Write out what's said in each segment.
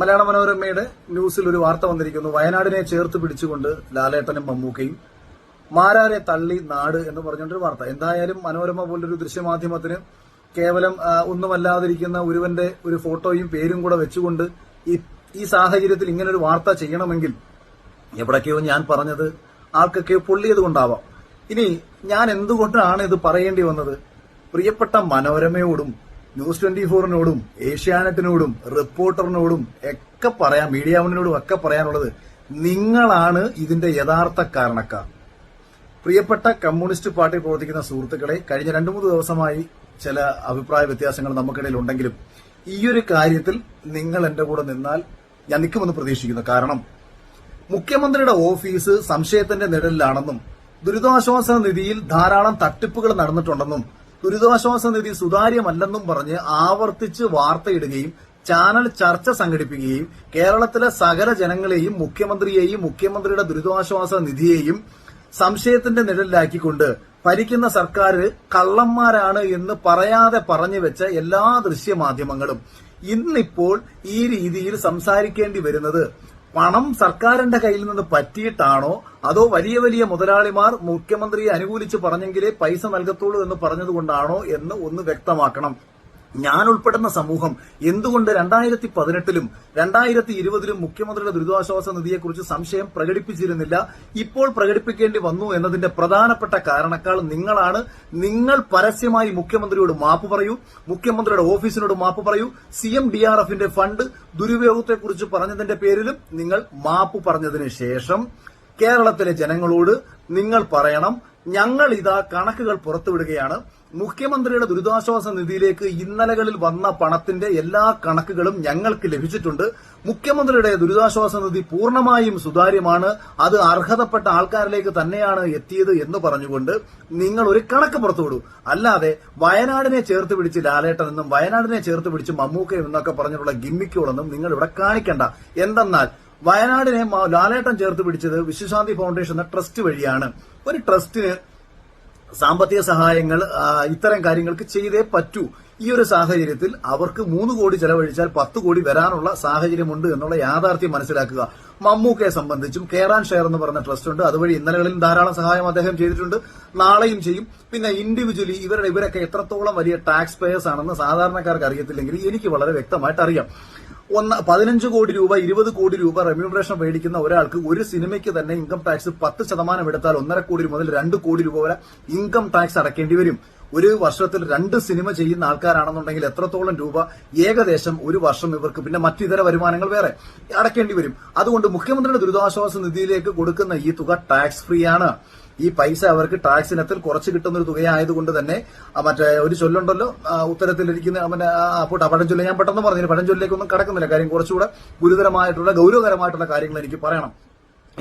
മലയാള മനോരമയുടെ ന്യൂസിൽ ഒരു വാർത്ത വന്നിരിക്കുന്നു. വയനാടിനെ ചേർത്ത് പിടിച്ചുകൊണ്ട് ലാലേട്ടനും മമ്മൂക്കയും മാരാരെ തള്ളി നാട് എന്ന് പറഞ്ഞുകൊണ്ടൊരു വാർത്ത. എന്തായാലും മനോരമ പോലൊരു ദൃശ്യമാധ്യമത്തിന് കേവലം ഒന്നുമല്ലാതിരിക്കുന്ന ഒരുവന്റെ ഒരു ഫോട്ടോയും പേരും കൂടെ വെച്ചുകൊണ്ട് ഈ സാഹചര്യത്തിൽ ഇങ്ങനൊരു വാർത്ത ചെയ്യണമെങ്കിൽ എവിടൊക്കെയോ ഞാൻ പറഞ്ഞത് ആൾക്കൊക്കെയോ പൊള്ളിയത് കൊണ്ടാവാം. ഇനി ഞാൻ എന്തുകൊണ്ടാണ് ഇത് പറയേണ്ടി വന്നത്? പ്രിയപ്പെട്ട മനോരമയോടും ന്യൂസ് 24നോടും ഏഷ്യാനെറ്റിനോടും റിപ്പോർട്ടറിനോടും ഒക്കെ പറയാം, മീഡിയ വണ്ണിനോടും ഒക്കെ പറയാനുള്ളത്, നിങ്ങളാണ് ഇതിന്റെ യഥാർത്ഥ കാരണക്കാർ. പ്രിയപ്പെട്ട കമ്മ്യൂണിസ്റ്റ് പാർട്ടി പ്രവർത്തിക്കുന്ന സുഹൃത്തുക്കളെ, കഴിഞ്ഞ 2-3 ദിവസമായി ചില അഭിപ്രായ വ്യത്യാസങ്ങൾ നമുക്കിടയിൽ ഉണ്ടെങ്കിലും ഈ ഒരു കാര്യത്തിൽ നിങ്ങൾ എന്റെ കൂടെ നിന്നാൽ ഞാൻ നിൽക്കുമെന്ന് പ്രതീക്ഷിക്കുന്നു. കാരണം മുഖ്യമന്ത്രിയുടെ ഓഫീസ് സംശയത്തിന്റെ നിഴലിലാണെന്നും ദുരിതാശ്വാസ നിധിയിൽ ധാരാളം തട്ടിപ്പുകൾ നടന്നിട്ടുണ്ടെന്നും ദുരിതാശ്വാസ നിധി സുതാര്യമല്ലെന്നും പറഞ്ഞ് ആവർത്തിച്ച് വാർത്തയിടുകയും ചാനൽ ചർച്ച സംഘടിപ്പിക്കുകയും കേരളത്തിലെ സകല ജനങ്ങളെയും മുഖ്യമന്ത്രിയെയും മുഖ്യമന്ത്രിയുടെ ദുരിതാശ്വാസ നിധിയെയും സംശയത്തിന്റെ നിഴലിലാക്കിക്കൊണ്ട് ഭരിക്കുന്ന സർക്കാർ കള്ളന്മാരാണ് എന്ന് പറയാതെ പറഞ്ഞു വെച്ച എല്ലാ ദൃശ്യമാധ്യമങ്ങളും ഇന്നിപ്പോൾ ഈ രീതിയിൽ സംസാരിക്കേണ്ടി വരുന്നത് പണം സർക്കാരിന്റെ കയ്യിൽ നിന്ന് പറ്റിയിട്ടാണോ, അതോ വലിയ വലിയ മുതലാളിമാർ മുഖ്യമന്ത്രിയെ അനുകൂലിച്ച് പറഞ്ഞെങ്കിലേ പൈസ നൽകത്തുള്ളൂ എന്ന് പറഞ്ഞതുകൊണ്ടാണോ എന്ന് ഒന്ന് വ്യക്തമാക്കണം. ഞാൻ ഉൾപ്പെടുന്ന സമൂഹം എന്തുകൊണ്ട് 2018-ലും 2020-ലും മുഖ്യമന്ത്രിയുടെ ദുരിതാശ്വാസ നിധിയെക്കുറിച്ച് സംശയം പ്രകടിപ്പിച്ചിരുന്നില്ല, ഇപ്പോൾ പ്രകടിപ്പിക്കേണ്ടി വന്നു എന്നതിന്റെ പ്രധാനപ്പെട്ട കാരണക്കാൾ നിങ്ങളാണ്. നിങ്ങൾ പരസ്യമായി മുഖ്യമന്ത്രിയോട് മാപ്പ് പറയൂ, മുഖ്യമന്ത്രിയുടെ ഓഫീസിനോട് മാപ്പ് പറയൂ. CMDRFന്റെ ഫണ്ട് ദുരുപയോഗത്തെക്കുറിച്ച് പറഞ്ഞതിന്റെ പേരിലും നിങ്ങൾ മാപ്പ് പറഞ്ഞതിന് ശേഷം കേരളത്തിലെ ജനങ്ങളോട് നിങ്ങൾ പറയണം, ഞങ്ങൾ ഇതാ കണക്കുകൾ പുറത്തുവിടുകയാണ്. മുഖ്യമന്ത്രിയുടെ ദുരിതാശ്വാസ നിധിയിലേക്ക് ഇന്നലകളിൽ വന്ന പണത്തിന്റെ എല്ലാ കണക്കുകളും ഞങ്ങൾക്ക് ലഭിച്ചിട്ടുണ്ട്. മുഖ്യമന്ത്രിയുടെ ദുരിതാശ്വാസ നിധി പൂർണ്ണമായും സുതാര്യമാണ്, അത് അർഹതപ്പെട്ട ആൾക്കാരിലേക്ക് തന്നെയാണ് എത്തിയത് എന്ന് പറഞ്ഞുകൊണ്ട് നിങ്ങൾ ഒരു കണക്ക് പുറത്തുവിടൂ. അല്ലാതെ വയനാടിനെ ചേർത്ത് പിടിച്ച് ലാലേട്ടൻ എന്നും വയനാടിനെ ചേർത്ത് പിടിച്ച് മമ്മൂക്ക എന്നൊക്കെ പറഞ്ഞിട്ടുള്ള ഗിമ്മിക്കുകളൊന്നും നിങ്ങൾ ഇവിടെ കാണിക്കണ്ട. എന്തെന്നാൽ വയനാടിനെ ലാലേട്ടൻ ചേർത്ത് പിടിച്ചത് വിശ്വശാന്തി ഫൗണ്ടേഷൻ എന്ന ട്രസ്റ്റ് വഴിയാണ്. ഒരു ട്രസ്റ്റിന് സാമ്പത്തിക സഹായങ്ങൾ ഇത്തരം കാര്യങ്ങൾക്ക് ചെയ്തേ പറ്റൂ. ഈ ഒരു സാഹചര്യത്തിൽ അവർക്ക് 3 കോടി ചെലവഴിച്ചാൽ 10 കോടി വരാനുള്ള സാഹചര്യമുണ്ട് എന്നുള്ള യാഥാർത്ഥ്യം മനസ്സിലാക്കുക. മമ്മൂക്കയെ സംബന്ധിച്ചും കെയർ ആൻഡ് ഷെയർ എന്ന് പറഞ്ഞ ട്രസ്റ്റ് ഉണ്ട്. അതുവഴി ഇന്നലകളിൽ ധാരാളം സഹായം അദ്ദേഹം ചെയ്തിട്ടുണ്ട്, നാളെയും ചെയ്യും. പിന്നെ ഇൻഡിവിജ്വലി ഇവരൊക്കെ എത്രത്തോളം വലിയ ടാക്സ് പേയേഴ്സ് ആണെന്ന് സാധാരണക്കാർക്ക് അറിയത്തില്ലെങ്കിൽ എനിക്ക് വളരെ വ്യക്തമായിട്ട് അറിയാം. 15 കോടി രൂപ 20 കോടി രൂപ റെമ്യൂണറേഷൻ മേടിക്കുന്ന ഒരാൾക്ക് ഒരു സിനിമയ്ക്ക് തന്നെ ഇൻകം ടാക്സ് 10% എടുത്താൽ 1.5 കോടി മുതൽ 2 കോടി രൂപ വരെ ഇൻകം ടാക്സ് അടക്കേണ്ടി വരും. ഒരു വർഷത്തിൽ 2 സിനിമ ചെയ്യുന്ന ആൾക്കാരാണെന്നുണ്ടെങ്കിൽ എത്രത്തോളം രൂപ ഏകദേശം ഒരു വർഷം ഇവർക്ക് പിന്നെ മറ്റു ഇതര വരുമാനങ്ങൾ വേറെ അടക്കേണ്ടി വരും. അതുകൊണ്ട് മുഖ്യമന്ത്രിയുടെ ദുരിതാശ്വാസ നിധിയിലേക്ക് കൊടുക്കുന്ന ഈ തുക ടാക്സ് ഫ്രീ ആണ്. ഈ പൈസ അവർക്ക് ടാക്സ് ഇനത്തിൽ കുറച്ച് കിട്ടുന്ന ഒരു തുകയായതുകൊണ്ട് തന്നെ മറ്റേ ഒരു ചൊല്ലുണ്ടല്ലോ, ഉത്തരത്തിലിരിക്കുന്ന പഴഞ്ചൊല്ല്, ഞാൻ പെട്ടെന്ന് പറഞ്ഞു, പഴഞ്ചൊല്ലിലേക്കൊന്നും കടക്കുന്നില്ല. കാര്യം കുറച്ചുകൂടെ ഗൗരവകരമായിട്ടുള്ള കാര്യങ്ങൾ എനിക്ക് പറയണം.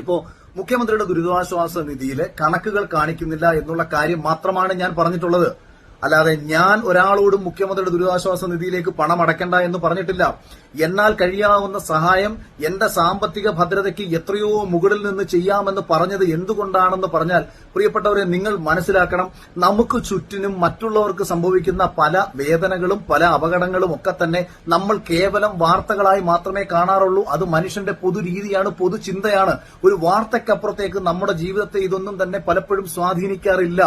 ഇപ്പോ മുഖ്യമന്ത്രിയുടെ ദുരിതാശ്വാസ നിധിയിലെ കണക്കുകൾ കാണിക്കുന്നില്ല എന്നുള്ള കാര്യം മാത്രമാണ് ഞാൻ പറഞ്ഞിട്ടുള്ളത്. അല്ലാതെ ഞാൻ ഒരാളോടും മുഖ്യമന്ത്രിയുടെ ദുരിതാശ്വാസ നിധിയിലേക്ക് പണം അടയ്ക്കണ്ട എന്ന് പറഞ്ഞിട്ടില്ല. എന്നാൽ കഴിയാവുന്ന സഹായം എന്റെ സാമ്പത്തിക ഭദ്രതയ്ക്ക് എത്രയോ മുകളിൽ നിന്ന് ചെയ്യാമെന്ന് പറഞ്ഞത് എന്തുകൊണ്ടാണെന്ന് പറഞ്ഞാൽ, പ്രിയപ്പെട്ടവരെ, നിങ്ങൾ മനസ്സിലാക്കണം, നമുക്ക് ചുറ്റിനും മറ്റുള്ളവർക്ക് സംഭവിക്കുന്ന പല വേദനകളും പല അപകടങ്ങളും ഒക്കെ തന്നെ നമ്മൾ കേവലം വാർത്തകളായി മാത്രമേ കാണാറുള്ളൂ. അത് മനുഷ്യന്റെ പൊതുരീതിയാണ്, പൊതുചിന്തയാണ്. ഒരു വാർത്തയ്ക്കപ്പുറത്തേക്ക് നമ്മുടെ ജീവിതത്തെ ഇതൊന്നും തന്നെ പലപ്പോഴും സ്വാധീനിക്കാറില്ല.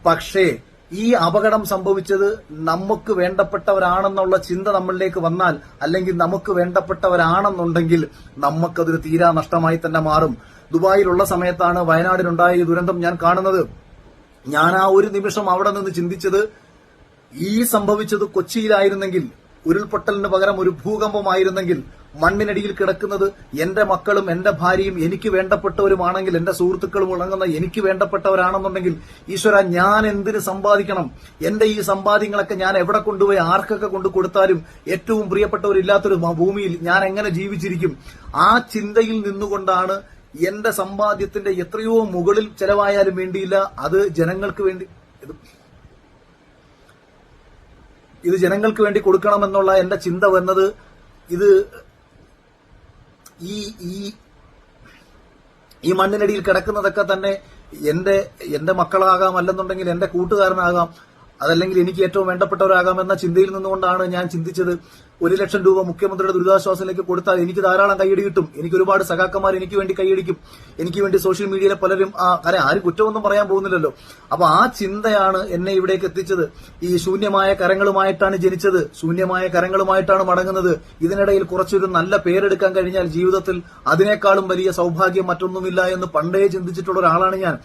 പക്ഷേ ഈ അപകടം സംഭവിച്ചത് നമുക്ക് വേണ്ടപ്പെട്ടവരാണെന്നുള്ള ചിന്ത നമ്മളിലേക്ക് വന്നാൽ, അല്ലെങ്കിൽ നമുക്ക് വേണ്ടപ്പെട്ടവരാണെന്നുണ്ടെങ്കിൽ നമുക്കതൊരു തീരാ നഷ്ടമായി തന്നെ മാറും. ദുബായിലുള്ള സമയത്താണ് വയനാടിനുണ്ടായ ഈ ദുരന്തം ഞാൻ കാണുന്നത്. ഞാൻ ആ ഒരു നിമിഷം അവിടെ നിന്ന് ചിന്തിച്ചത്, ഈ സംഭവിച്ചത് കൊച്ചിയിലായിരുന്നെങ്കിൽ, ഉരുൾപൊട്ടലിന് പകരം ഒരു ഭൂകമ്പമായിരുന്നെങ്കിൽ, മണ്ണിനടിയിൽ കിടക്കുന്നത് എന്റെ മക്കളും എന്റെ ഭാര്യയും എനിക്ക് വേണ്ടപ്പെട്ടവരുമാണെങ്കിൽ, എന്റെ സുഹൃത്തുക്കളും ഉണങ്ങുന്ന എനിക്ക് വേണ്ടപ്പെട്ടവരാണെന്നുണ്ടെങ്കിൽ, ഈശ്വര, ഞാൻ എന്തിന് സമ്പാദിക്കണം? എന്റെ ഈ സമ്പാദ്യങ്ങളൊക്കെ ഞാൻ എവിടെ കൊണ്ടുപോയി ആർക്കൊക്കെ കൊണ്ടു കൊടുത്താലും ഏറ്റവും പ്രിയപ്പെട്ടവരില്ലാത്തൊരു ഭൂമിയിൽ ഞാൻ എങ്ങനെ ജീവിച്ചിരിക്കും? ആ ചിന്തയിൽ നിന്നുകൊണ്ടാണ് എന്റെ സമ്പാദ്യത്തിന്റെ എത്രയോ മുകളിൽ ചെലവായാലും വേണ്ടിയില്ല, ഇത് ജനങ്ങൾക്ക് വേണ്ടി കൊടുക്കണമെന്നുള്ള എന്റെ ചിന്ത വന്നത്, ഇത് ഈ മണ്ണിനടിയിൽ കിടക്കുന്നതൊക്കെ തന്നെ എന്റെ മക്കളാകാം, അല്ലെന്നുണ്ടെങ്കിൽ എന്റെ കൂട്ടുകാരനാകാം. അതല്ലെങ്കിൽ എനിക്ക് ഏറ്റവും വേണ്ടപ്പെട്ടവരാകാമെന്ന ചിന്തയിൽ നിന്നുകൊണ്ടാണ് ഞാൻ ചിന്തിച്ചത് 1 ലക്ഷം രൂപ മുഖ്യമന്ത്രിയുടെ ദുരിതാശ്വാസത്തിലേക്ക് കൊടുത്താൽ എനിക്ക് ധാരാളം കൈയടി കിട്ടും, എനിക്ക് ഒരുപാട് സഖാക്കന്മാർ എനിക്ക് വേണ്ടി കൈയടിക്കും, എനിക്ക് വേണ്ടി സോഷ്യൽ മീഡിയയിലെ പലരും കാര്യം ആരും കുറ്റമൊന്നും പറയാൻ പോകുന്നില്ലല്ലോ. അപ്പൊ ആ ചിന്തയാണ് എന്നെ ഇവിടേക്ക് എത്തിച്ചത്. ഈ ശൂന്യമായ കരങ്ങളുമായിട്ടാണ് ജനിച്ചത്, ശൂന്യമായ കരങ്ങളുമായിട്ടാണ് മടങ്ങുന്നത്. ഇതിനിടയിൽ കുറച്ചൊരു നല്ല പേരെടുക്കാൻ കഴിഞ്ഞാൽ ജീവിതത്തിൽ അതിനേക്കാളും വലിയ സൗഭാഗ്യം മറ്റൊന്നുമില്ല എന്ന് പണ്ടേ ചിന്തിച്ചിട്ടുള്ള ഒരാളാണ് ഞാൻ.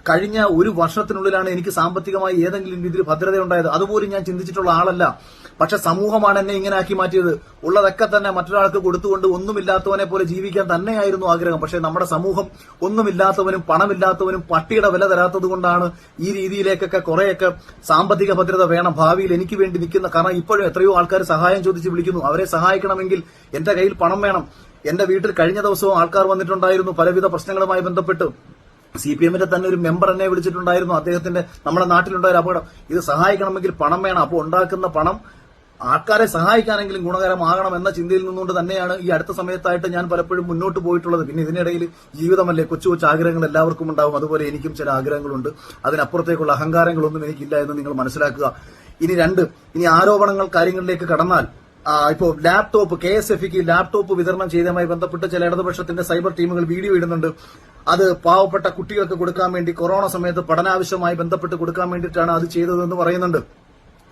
കഴിഞ്ഞ ഒരു വർഷത്തിനുള്ളിലാണ് എനിക്ക് സാമ്പത്തികമായി ഏതെങ്കിലും രീതിയിൽ ഭദ്രതയുണ്ടായത്. അതുപോലും ഞാൻ ചിന്തിച്ചിട്ടുള്ള ആളല്ല. പക്ഷെ സമൂഹമാണ് എന്നെ ഇങ്ങനെ ആക്കി മാറ്റിയത്. ഉള്ളതൊക്കെ തന്നെ മറ്റൊരാൾക്ക് കൊടുത്തുകൊണ്ട് ഒന്നുമില്ലാത്തവനെ പോലെ ജീവിക്കാൻ തന്നെയായിരുന്നു ആഗ്രഹം. പക്ഷെ നമ്മുടെ സമൂഹം ഒന്നുമില്ലാത്തവനും പണമില്ലാത്തവനും പട്ടിയുടെ വില തരാത്തത് കൊണ്ടാണ് ഈ രീതിയിലേക്കൊക്കെ കുറെയൊക്കെ സാമ്പത്തിക ഭദ്രത വേണം ഭാവിയിൽ എനിക്ക് വേണ്ടി നിൽക്കുന്ന. കാരണം ഇപ്പോഴും എത്രയോ ആൾക്കാർ സഹായം ചോദിച്ച് വിളിക്കുന്നു. അവരെ സഹായിക്കണമെങ്കിൽ എന്റെ കയ്യിൽ പണം വേണം. എന്റെ വീട്ടിൽ കഴിഞ്ഞ ദിവസവും ആൾക്കാർ വന്നിട്ടുണ്ടായിരുന്നു പലവിധ പ്രശ്നങ്ങളുമായി ബന്ധപ്പെട്ട്. CPM-ന്റെ തന്നെ ഒരു മെമ്പർ എന്നെ വിളിച്ചിട്ടുണ്ടായിരുന്നു. അദ്ദേഹത്തിന്റെ നമ്മുടെ നാട്ടിലുണ്ടായ ഒരു അപകടം. ഇത് സഹായിക്കണമെങ്കിൽ പണം വേണം. അപ്പോൾ ഉണ്ടാക്കുന്ന പണം ആൾക്കാരെ സഹായിക്കാനെങ്കിലും ഗുണകരമാകണം എന്ന ചിന്തയിൽ നിന്നുകൊണ്ട് തന്നെയാണ് ഈ അടുത്ത സമയത്തായിട്ട് ഞാൻ പലപ്പോഴും മുന്നോട്ട് പോയിട്ടുള്ളത്. പിന്നെ ഇതിനിടയിൽ ജീവിതമല്ലേ, കൊച്ചു കൊച്ചു ആഗ്രഹങ്ങൾ എല്ലാവർക്കും ഉണ്ടാവും. അതുപോലെ എനിക്കും ചില ആഗ്രഹങ്ങളുണ്ട്. അതിനപ്പുറത്തേക്കുള്ള അഹങ്കാരങ്ങളൊന്നും എനിക്കില്ല എന്ന് നിങ്ങൾ മനസ്സിലാക്കുക. ഇനി ആരോപണങ്ങൾ കാര്യങ്ങളിലേക്ക് കടന്നാൽ, ഇപ്പോൾ ലാപ്ടോപ്പ് KSFE-ക്ക് ലാപ്ടോപ്പ് വിതരണം ചെയ്തതുമായി ബന്ധപ്പെട്ട് ചില ഇടതുപക്ഷത്തിന്റെ സൈബർ ടീമുകൾ വീഡിയോ ഇടുന്നുണ്ട്. അത് പാവപ്പെട്ട കുട്ടികൾക്ക് കൊടുക്കാൻ വേണ്ടി കൊറോണ സമയത്ത് പഠനാവശ്യമായി ബന്ധപ്പെട്ട് കൊടുക്കാൻ വേണ്ടിയിട്ടാണ് അത് ചെയ്തതെന്ന് പറയുന്നുണ്ട്.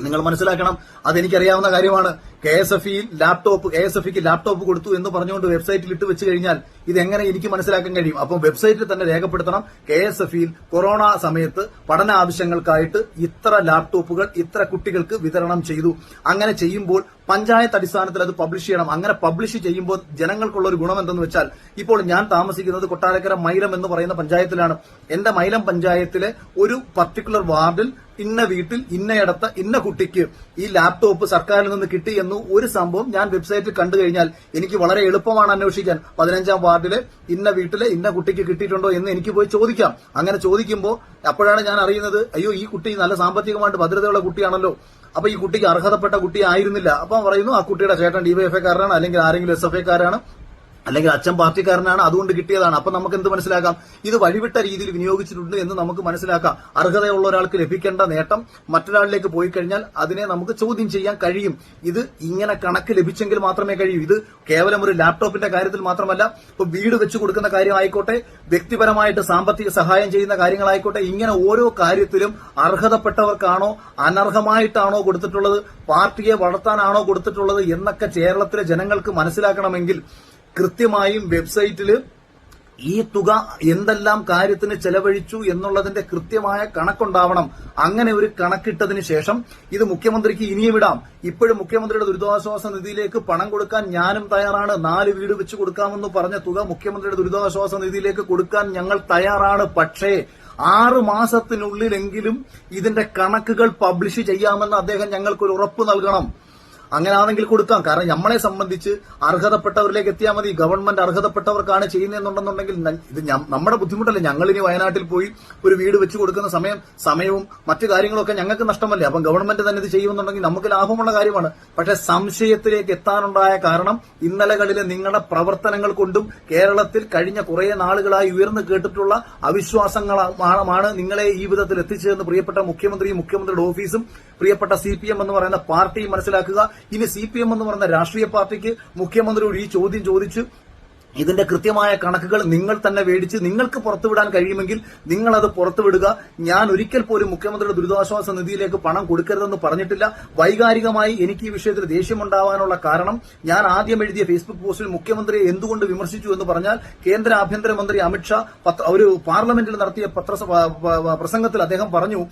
നിങ്ങൾ മനസ്സിലാക്കണം, അതെനിക്കറിയാവുന്ന കാര്യമാണ്. KSFE-ക്ക് ലാപ്ടോപ്പ് കൊടുത്തു എന്ന് പറഞ്ഞുകൊണ്ട് വെബ്സൈറ്റിൽ ഇട്ട് വെച്ച് കഴിഞ്ഞാൽ ഇതെങ്ങനെ എനിക്ക് മനസ്സിലാക്കാൻ കഴിയും? അപ്പം വെബ്സൈറ്റിൽ തന്നെ രേഖപ്പെടുത്തണം, KSFE-ൽ കൊറോണ സമയത്ത് പഠന ആവശ്യങ്ങൾക്കായിട്ട് ഇത്ര ലാപ്ടോപ്പുകൾ ഇത്ര കുട്ടികൾക്ക് വിതരണം ചെയ്തു. അങ്ങനെ ചെയ്യുമ്പോൾ പഞ്ചായത്ത് അടിസ്ഥാനത്തിൽ അത് പബ്ലിഷ് ചെയ്യണം. അങ്ങനെ പബ്ലിഷ് ചെയ്യുമ്പോൾ ജനങ്ങൾക്കുള്ള ഒരു ഗുണം എന്തെന്ന് വെച്ചാൽ, ഇപ്പോൾ ഞാൻ താമസിക്കുന്നത് കൊട്ടാരക്കര മൈലം എന്ന് പറയുന്ന പഞ്ചായത്തിലാണ്. എന്റെ മൈലം പഞ്ചായത്തിലെ ഒരു പർട്ടിക്കുലർ വാർഡിൽ ഇന്ന വീട്ടിൽ ഇന്നയിടത്ത് ഇന്ന കുട്ടിക്ക് ഈ ലാപ്ടോപ്പ് സർക്കാരിൽ നിന്ന് കിട്ടി എന്ന് ഒരു സംഭവം ഞാൻ വെബ്സൈറ്റിൽ കണ്ടു കഴിഞ്ഞാൽ എനിക്ക് വളരെ എളുപ്പമാണ് അന്വേഷിക്കാൻ. 15-ാം വാർഡിലെ ഇന്ന വീട്ടിലെ ഇന്ന കുട്ടിക്ക് കിട്ടിയിട്ടുണ്ടോ എന്ന് എനിക്ക് പോയി ചോദിക്കാം. അങ്ങനെ ചോദിക്കുമ്പോൾ അപ്പോഴാണ് ഞാൻ അറിയുന്നത്, അയ്യോ ഈ കുട്ടി നല്ല സാമ്പത്തികമായിട്ട് ഭദ്രതയുള്ള കുട്ടിയാണല്ലോ, അപ്പൊ ഈ കുട്ടിക്ക് അർഹതപ്പെട്ട കുട്ടി ആയിരുന്നില്ല. അപ്പൊ പറയുന്നു ആ കുട്ടിയുടെ ചേട്ടൻ DYFI-കാരനാണ്, അല്ലെങ്കിൽ ആരെങ്കിലും SFI-കാരാണ്, അല്ലെങ്കിൽ അച്ഛൻ പാർട്ടിക്കാരനാണ്, അതുകൊണ്ട് കിട്ടിയതാണ്. അപ്പൊ നമുക്ക് എന്ത് മനസ്സിലാക്കാം? ഇത് വഴിവിട്ട രീതിയിൽ വിനിയോഗിച്ചിട്ടുണ്ട് എന്ന് നമുക്ക് മനസ്സിലാക്കാം. അർഹതയുള്ള ഒരാൾക്ക് ലഭിക്കേണ്ട നേട്ടം മറ്റൊരാളിലേക്ക് പോയി കഴിഞ്ഞാൽ അതിനെ നമുക്ക് ചോദ്യം ചെയ്യാൻ കഴിയും. ഇത് ഇങ്ങനെ കണക്ക് ലഭിച്ചെങ്കിൽ മാത്രമേ കഴിയൂ. ഇത് കേവലം ഒരു ലാപ്ടോപ്പിന്റെ കാര്യത്തിൽ മാത്രമല്ല, ഇപ്പൊ വീട് വെച്ചു കൊടുക്കുന്ന കാര്യമായിക്കോട്ടെ, വ്യക്തിപരമായിട്ട് സാമ്പത്തിക സഹായം ചെയ്യുന്ന കാര്യങ്ങളായിക്കോട്ടെ, ഇങ്ങനെ ഓരോ കാര്യത്തിലും അർഹതപ്പെട്ടവർക്കാണോ അനർഹമായിട്ടാണോ കൊടുത്തിട്ടുള്ളത്, പാർട്ടിയെ വളർത്താനാണോ കൊടുത്തിട്ടുള്ളത് എന്നൊക്കെ കേരളത്തിലെ ജനങ്ങൾക്ക് മനസ്സിലാക്കണമെങ്കിൽ കൃത്യമായും വെബ്സൈറ്റിൽ ഈ തുക എന്തെല്ലാം കാര്യത്തിന് ചെലവഴിച്ചു എന്നുള്ളതിന്റെ കൃത്യമായ കണക്കുണ്ടാവണം. അങ്ങനെ ഒരു കണക്കിട്ടതിന് ശേഷം ഇത് മുഖ്യമന്ത്രിക്ക് ഇനിയും ഇടാം. ഇപ്പോഴും മുഖ്യമന്ത്രിയുടെ ദുരിതാശ്വാസ നിധിയിലേക്ക് പണം കൊടുക്കാൻ ഞാനും തയ്യാറാണ്. 4 വീട് വെച്ച് കൊടുക്കാമെന്ന് പറഞ്ഞ തുക മുഖ്യമന്ത്രിയുടെ ദുരിതാശ്വാസ നിധിയിലേക്ക് കൊടുക്കാൻ ഞങ്ങൾ തയ്യാറാണ്. പക്ഷേ 6 മാസത്തിനുള്ളിലെങ്കിലും ഇതിന്റെ കണക്കുകൾ പബ്ലിഷ് ചെയ്യാമെന്ന് അദ്ദേഹം ഞങ്ങൾക്കൊരു ഉറപ്പ് നൽകണം. അങ്ങനെയാണെങ്കിൽ കൊടുക്കാം. കാരണം നമ്മളെ സംബന്ധിച്ച് അർഹതപ്പെട്ടവരിലേക്ക് എത്തിയാൽ മതി. ഗവൺമെന്റ് അർഹതപ്പെട്ടവർക്കാണ് ചെയ്യുന്നതെന്നുണ്ടെന്നുണ്ടെങ്കിൽ ഇത് നമ്മുടെ ബുദ്ധിമുട്ടല്ലേ. ഞങ്ങളിനി വയനാട്ടിൽ പോയി ഒരു വീട് വെച്ച് കൊടുക്കുന്ന സമയവും മറ്റു കാര്യങ്ങളൊക്കെ ഞങ്ങൾക്ക് നഷ്ടമല്ലേ. അപ്പം ഗവൺമെന്റ് തന്നെ ഇത് ചെയ്യുമെന്നുണ്ടെങ്കിൽ നമുക്ക് ലാഭമുള്ള കാര്യമാണ്. പക്ഷെ സംശയത്തിലേക്ക് എത്താനുണ്ടായ കാരണം ഇന്നലകളിലെ നിങ്ങളുടെ പ്രവർത്തനങ്ങൾ കൊണ്ടും കേരളത്തിൽ കഴിഞ്ഞ കുറെ നാളുകളായി ഉയർന്നു കേട്ടിട്ടുള്ള അവിശ്വാസങ്ങളാണ് നിങ്ങളെ ഈ വിധത്തിൽ എത്തിച്ചതെന്ന് പ്രിയപ്പെട്ട മുഖ്യമന്ത്രിയും മുഖ്യമന്ത്രിയുടെ ഓഫീസും പ്രിയപ്പെട്ട CPM എന്ന് പറയുന്ന പാർട്ടിയും മനസ്സിലാക്കുക. ഇനി CPM എന്ന് പറയുന്ന രാഷ്ട്രീയ പാർട്ടിക്ക് മുഖ്യമന്ത്രിയോട് ഈ ചോദ്യം ചോദിച്ചു ഇതിന്റെ കൃത്യമായ കണക്കുകൾ നിങ്ങൾ തന്നെ മേടിച്ച് നിങ്ങൾക്ക് പുറത്തുവിടാൻ കഴിയുമെങ്കിൽ നിങ്ങൾ അത് പുറത്തുവിടുക. ഞാൻ ഒരിക്കൽ പോലും മുഖ്യമന്ത്രിയുടെ ദുരിതാശ്വാസ നിധിയിലേക്ക് പണം കൊടുക്കരുതെന്ന് പറഞ്ഞിട്ടില്ല. വൈകാരികമായി എനിക്ക് ഈ വിഷയത്തിൽ ദേഷ്യമുണ്ടാവാനുള്ള കാരണം, ഞാൻ ആദ്യം എഴുതിയ ഫേസ്ബുക്ക് പോസ്റ്റിൽ മുഖ്യമന്ത്രിയെ എന്തുകൊണ്ട് വിമർശിച്ചു എന്ന് പറഞ്ഞാൽ, കേന്ദ്ര ആഭ്യന്തരമന്ത്രി അമിത്ഷാ ഒരു പാർലമെന്റിൽ നടത്തിയ പ്രസംഗത്തിൽ അദ്ദേഹം പറഞ്ഞു,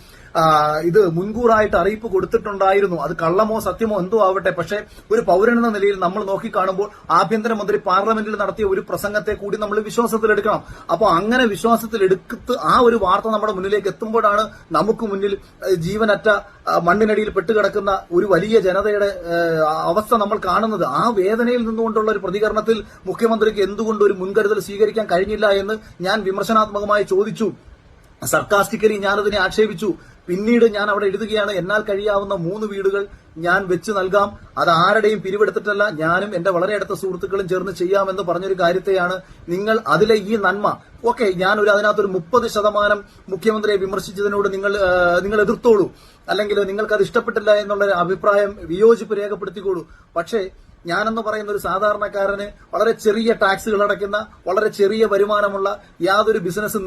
ഇത് മുൻകൂറായിട്ട് അറിയിപ്പ് കൊടുത്തിട്ടുണ്ടായിരുന്നു. അത് കള്ളമോ സത്യമോ എന്തോ ആവട്ടെ, പക്ഷേ ഒരു പൌരനെന്ന നിലയിൽ നമ്മൾ നോക്കിക്കാണുമ്പോൾ ആഭ്യന്തരമന്ത്രി പാർലമെന്റിൽ നടത്തിയ ഒരു പ്രസംഗത്തെ കൂടി നമ്മൾ വിശ്വാസത്തിലെടുക്കണം. അപ്പോൾ അങ്ങനെ വിശ്വാസത്തിലെടുത്ത് ആ ഒരു വാർത്ത നമ്മുടെ മുന്നിലേക്ക് എത്തുമ്പോഴാണ് നമുക്ക് മുന്നിൽ ജീവനറ്റ മണ്ണിനടിയിൽ പെട്ടുകിടക്കുന്ന ഒരു വലിയ ജനതയുടെ അവസ്ഥ നമ്മൾ കാണുന്നത്. ആ വേദനയിൽ നിന്നുകൊണ്ടുള്ള ഒരു പ്രതികരണത്തിൽ മുഖ്യമന്ത്രിക്ക് എന്തുകൊണ്ട് ഒരു മുൻകരുതൽ സ്വീകരിക്കാൻ കഴിഞ്ഞില്ല എന്ന് ഞാൻ വിമർശനാത്മകമായി ചോദിച്ചു. സർക്കാസ്റ്റിക്കലി ഞാനതിനെ ആക്ഷേപിച്ചു. പിന്നീട് ഞാൻ അവിടെ എഴുതുകയാണ്, എന്നാൽ കഴിയാവുന്ന 3 വീടുകൾ ഞാൻ വെച്ച് നൽകാം, അത് ആരുടെയും പിരിവെടുത്തിട്ടല്ല, ഞാനും എന്റെ വളരെ അടുത്ത സുഹൃത്തുക്കളും ചേർന്ന് ചെയ്യാമെന്ന് പറഞ്ഞൊരു കാര്യത്തെയാണ് നിങ്ങൾ അതിലെ ഈ നന്മ. ഓക്കെ, അതിനകത്തൊരു 30% മുഖ്യമന്ത്രിയെ വിമർശിച്ചതിനോട് നിങ്ങൾ എതിർത്തോളൂ, അല്ലെങ്കിൽ നിങ്ങൾക്കത് ഇഷ്ടപ്പെട്ടില്ല എന്നുള്ള അഭിപ്രായം വിയോജിപ്പ് രേഖപ്പെടുത്തിക്കോളൂ. പക്ഷേ ഞാനെന്ന് പറയുന്ന ഒരു സാധാരണക്കാരന് വളരെ ചെറിയ ടാക്സുകൾ അടയ്ക്കുന്ന, വളരെ ചെറിയ വരുമാനമുള്ള, യാതൊരു ബിസിനസ്സും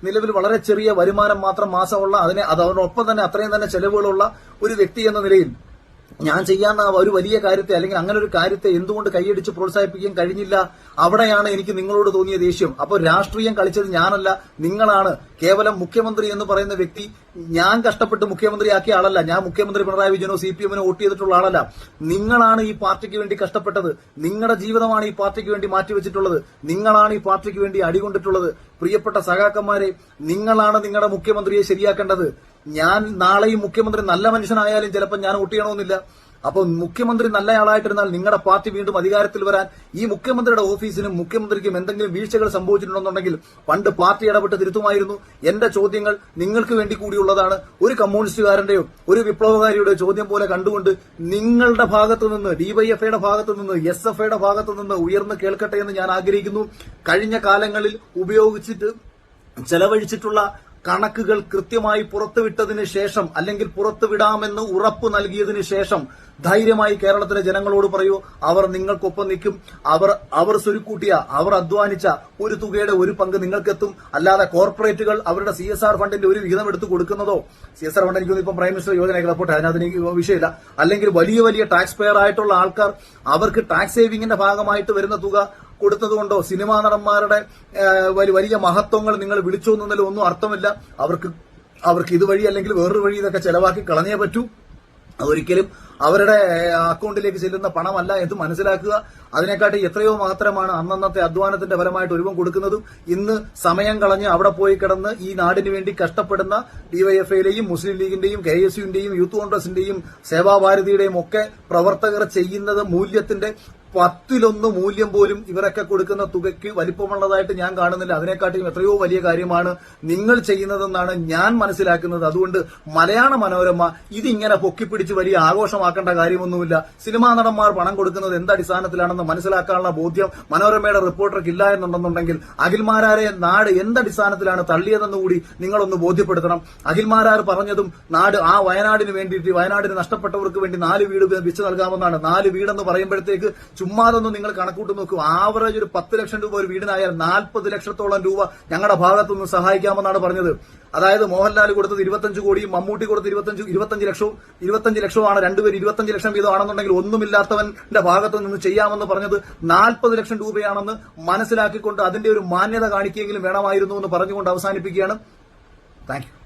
നിലവിൽ വളരെ ചെറിയ വരുമാനം മാത്രം മാസമുള്ള, അതോടൊപ്പം തന്നെ അത്രയും തന്നെ ചെലവുകളുള്ള ഒരു വ്യക്തി എന്ന നിലയിൽ ഞാൻ ചെയ്യാവുന്ന ഒരു വലിയ കാര്യത്തെ, അല്ലെങ്കിൽ അങ്ങനെ ഒരു കാര്യത്തെ എന്തുകൊണ്ട് കൈയടിച്ച് പ്രോത്സാഹിപ്പിക്കാൻ കഴിഞ്ഞില്ല? അവിടെയാണ് എനിക്ക് നിങ്ങളോട് തോന്നിയ ദേഷ്യം. അപ്പോൾ രാഷ്ട്രീയം കളിച്ചത് ഞാനല്ല, നിങ്ങളാണ്. കേവലം മുഖ്യമന്ത്രി എന്ന് പറയുന്ന വ്യക്തി ഞാൻ കഷ്ടപ്പെട്ട് മുഖ്യമന്ത്രിയാക്കിയ ആളല്ല. ഞാൻ മുഖ്യമന്ത്രി പിണറായി വിജയനോ CPM-നോ വോട്ട് ചെയ്തിട്ടുള്ള ആളല്ല. നിങ്ങളാണ് ഈ പാർട്ടിക്ക് വേണ്ടി കഷ്ടപ്പെട്ടത്. നിങ്ങളുടെ ജീവിതമാണ് ഈ പാർട്ടിക്ക് വേണ്ടി മാറ്റിവെച്ചിട്ടുള്ളത്. നിങ്ങളാണ് ഈ പാർട്ടിക്ക് വേണ്ടി അടികൊണ്ടിട്ടുള്ളത്. പ്രിയപ്പെട്ട സഖാക്കന്മാരെ, നിങ്ങളാണ് നിങ്ങളുടെ മുഖ്യമന്ത്രിയെ ശരിയാക്കേണ്ടത്. ഞാൻ നാളെയും മുഖ്യമന്ത്രി നല്ല മനുഷ്യനായാലും ചിലപ്പോൾ ഞാൻ വോട്ട് ചെയ്യണമെന്നില്ല. അപ്പോൾ മുഖ്യമന്ത്രി നല്ലയാളായിട്ടിരുന്നാൽ നിങ്ങളുടെ പാർട്ടി വീണ്ടും അധികാരത്തിൽ വരാൻ ഈ മുഖ്യമന്ത്രിയുടെ ഓഫീസിനും മുഖ്യമന്ത്രിക്കും എന്തെങ്കിലും വീഴ്ചകൾ സംഭവിച്ചിട്ടുണ്ടെന്നുണ്ടെങ്കിൽ പണ്ട് പാർട്ടി ഇടപെട്ട് തിരുത്തുമായിരുന്നു. എന്റെ ചോദ്യങ്ങൾ നിങ്ങൾക്ക് വേണ്ടി കൂടിയുള്ളതാണ്. ഒരു കമ്മ്യൂണിസ്റ്റുകാരന്റെയോ ഒരു വിപ്ലവകാരിയുടെ ചോദ്യം പോലെ കണ്ടുകൊണ്ട് നിങ്ങളുടെ ഭാഗത്തു നിന്ന്, ഡിവൈഎഫ്ഐയുടെ ഭാഗത്തു നിന്ന്, SFIയുടെ ഭാഗത്തു നിന്ന് ഉയർന്നു കേൾക്കട്ടെ എന്ന് ഞാൻ ആഗ്രഹിക്കുന്നു. കഴിഞ്ഞ കാലങ്ങളിൽ ചെലവഴിച്ചിട്ടുള്ള കണക്കുകൾ കൃത്യമായി പുറത്തുവിട്ടതിന് ശേഷം, അല്ലെങ്കിൽ പുറത്തുവിടാമെന്ന് ഉറപ്പ് നൽകിയതിനു ശേഷം ധൈര്യമായി കേരളത്തിലെ ജനങ്ങളോട് പറയൂ, അവർ നിങ്ങൾക്കൊപ്പം നിൽക്കും. അവർ സ്വരുക്കൂട്ടിയ, അവർ അധ്വാനിച്ച ഒരു തുകയുടെ ഒരു പങ്ക് നിങ്ങൾക്കെത്തും. അല്ലാതെ കോർപ്പറേറ്റുകൾ അവരുടെ CSR ഫണ്ടിന്റെ ഒരു വിഹിതം എടുത്ത് കൊടുക്കുന്നതോ, CSR ഫണ്ട് എനിക്ക് ഇപ്പം പ്രൈം മിനിസ്റ്റർ യോജനയൊക്കെ റിപ്പോർട്ട്, അതിനകത്ത് എനിക്ക് വിഷയമില്ല. അല്ലെങ്കിൽ വലിയ ടാക്സ് പെയർ ആയിട്ടുള്ള ആൾക്കാർ അവർക്ക് ടാക്സ് സേവിംഗിന്റെ ഭാഗമായിട്ട് വരുന്ന തുക കൊടുത്തതുകൊണ്ടോ, സിനിമാ നടന്മാരുടെ വലിയ മഹത്വങ്ങൾ നിങ്ങൾ വിളിച്ചു എന്നതിലും ഒന്നും അർത്ഥമില്ല. അവർക്ക് ഇതുവഴി അല്ലെങ്കിൽ വേറൊരു വഴി ഇതൊക്കെ ചെലവാക്കി കളഞ്ഞേ പറ്റൂ. അതൊരിക്കലും അവരുടെ അക്കൗണ്ടിലേക്ക് ചെല്ലുന്ന പണമല്ല എന്ന് മനസ്സിലാക്കുക. അതിനെക്കാട്ടി എത്രയോ മാത്രമാണ് അന്നന്നത്തെ അധ്വാനത്തിന്റെ ഫലമായിട്ട് ഒരുവൻ കൊടുക്കുന്നതും. ഇന്ന് സമയം കളഞ്ഞ് അവിടെ പോയി കിടന്ന് ഈ നാടിന് വേണ്ടി കഷ്ടപ്പെടുന്ന ഡിവൈഎഫ്ഐയിലെയും മുസ്ലിം ലീഗിന്റെയും KSUവിന്റെയും യൂത്ത് കോൺഗ്രസിന്റെയും സേവാഭാരതിയുടെയും ഒക്കെ പ്രവർത്തകർ ചെയ്യുന്നത് മൂല്യത്തിന്റെ 10-1 മൂല്യം പോലും ഇവരൊക്കെ കൊടുക്കുന്ന തുകയ്ക്ക് വലിപ്പമുള്ളതായിട്ട് ഞാൻ കാണുന്നില്ല. അതിനെക്കാട്ടിലും എത്രയോ വലിയ കാര്യമാണ് നിങ്ങൾ ചെയ്യുന്നതെന്നാണ് ഞാൻ മനസ്സിലാക്കുന്നത്. അതുകൊണ്ട് മലയാള മനോരമ ഇതിങ്ങനെ പൊക്കിപ്പിടിച്ച് വലിയ ആഘോഷമാക്കേണ്ട കാര്യമൊന്നുമില്ല. സിനിമാ നടന്മാർ പണം കൊടുക്കുന്നത് എന്തടിസ്ഥാനത്തിലാണെന്ന് മനസ്സിലാക്കാനുള്ള ബോധ്യം മനോരമയുടെ റിപ്പോർട്ടർക്ക് ഇല്ല എന്നുണ്ടെന്നുണ്ടെങ്കിൽ അഖിൽമാരാരെ നാട് എന്തടിസ്ഥാനത്തിലാണ് തള്ളിയതെന്നുകൂടി നിങ്ങളൊന്ന് ബോധ്യപ്പെടുത്തണം. അഖിൽമാരാർ പറഞ്ഞതും വയനാടിന് വേണ്ടിയിട്ട്, വയനാടിന് നഷ്ടപ്പെട്ടവർക്ക് വേണ്ടി 4 വീട് വെച്ച് നൽകാമെന്നാണ്. 4 വീടെന്ന് പറയുമ്പോഴത്തേക്ക് ചുമ്മാതൊന്നും നിങ്ങൾ കണക്കൂട്ട് നോക്കൂ. ആവറേജ് ഒരു 10 ലക്ഷം രൂപ ഒരു വീടിനായാൽ 40 ലക്ഷത്തോളം രൂപ ഞങ്ങളുടെ ഭാഗത്തുനിന്ന് സഹായിക്കാമെന്നാണ് പറഞ്ഞത്. അതായത് മോഹൻലാൽ കൊടുത്തത് 25 കോടിയും മമ്മൂട്ടി കൊടുത്ത് 25 ലക്ഷവുമാണ്. രണ്ടുപേരും 25 ലക്ഷം വീതമാണെന്നുണ്ടെങ്കിൽ ഒന്നുമില്ലാത്തവന്റെ ഭാഗത്തു നിന്ന് ചെയ്യാമെന്ന് പറഞ്ഞത് 40 ലക്ഷം രൂപയാണെന്ന് മനസ്സിലാക്കിക്കൊണ്ട് അതിന്റെ ഒരു മാന്യത കാണിക്കുകയെങ്കിലും വേണമായിരുന്നു എന്ന് പറഞ്ഞുകൊണ്ട് അവസാനിപ്പിക്കുകയാണ്. Thank you.